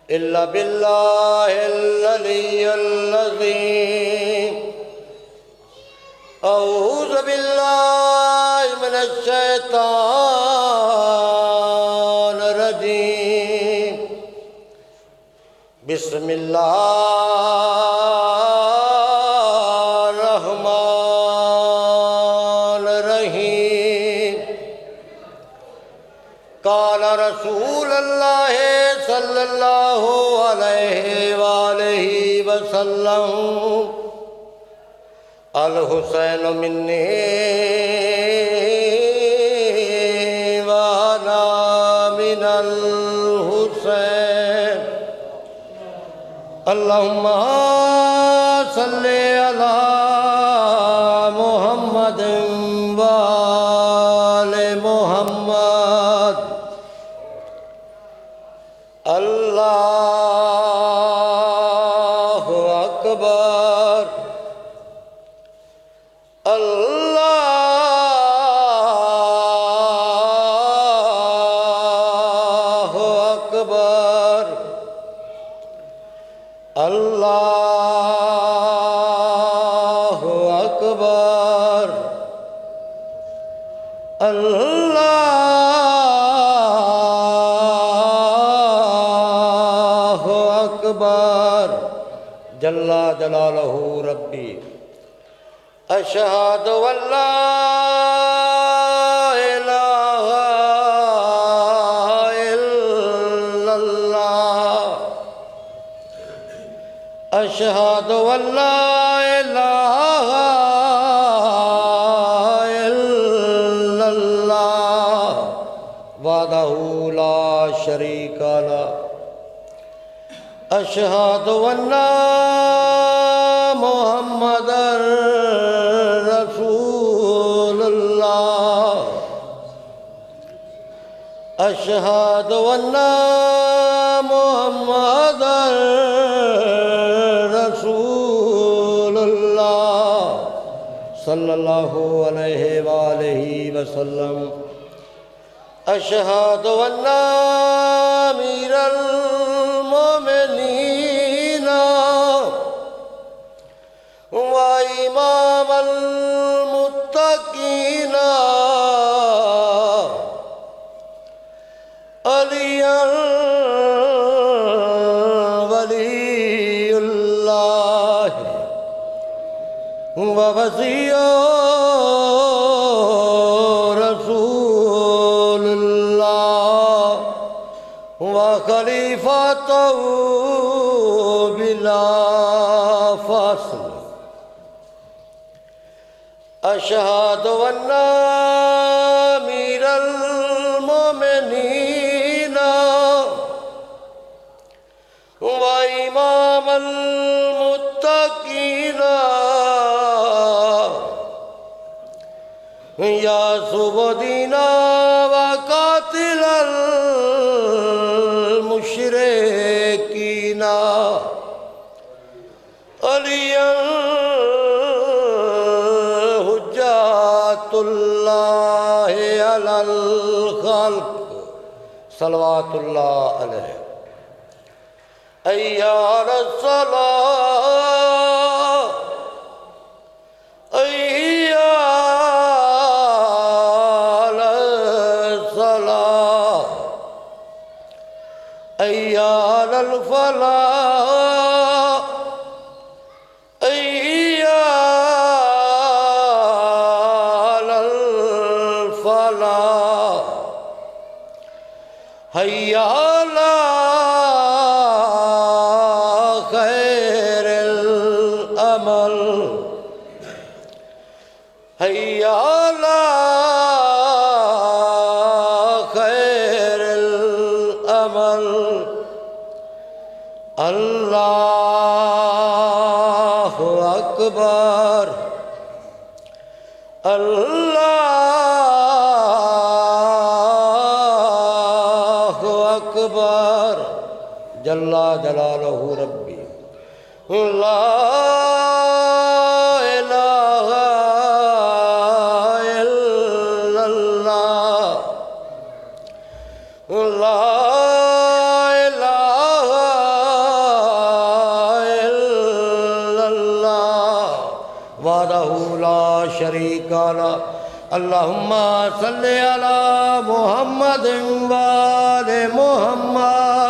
إلا بالله العلي العظيم. أعوذ بالله من الشيطان الرجيم. بسم الله الرحمن الرحيم. قال رسول الله صلى الله عليه وآله وسلم: الحسين مني وأنا من الحسين. اللهم صل على محمد وآل محمد. اللہ اکبر، اللہ اکبر، اللہ اکبر، اللہ اکبر. جل جلالہ ربی. اشہد ان لا الہ الا اللہ. اشہد ان لا الہ الا اللہ وحدہ لا شریک لہ. اشہد ان محمد رسول اللہ. اشہد ان محمد رسول اللہ صلی اللہ علیہ وآلہ وسلم. اشہد ان امیر المؤمنین وامام المتقین علی ولی اللہ ووصی رسول اللہ وخلیفۃہ بلا فصل. اشہد ان امیر المؤمنین وامام المتقین یاسب الدین وقاتل المشرکین علی حجۃ اللہ علی الخلق صلوات اللہ علیہ. حی علی الصلاۃ، حی علی الصلاۃ، حی علی الفلاح، حی علی الفلاح، حی علی خیر العمل، حی علی خیر العمل. اللہ اکبر، اللہ اکبر. جل جلالہ ربی. لا الہ الا اللہ. لا إله إلا الله وحده لا شريك له اللهم صل على محمد وآل محمد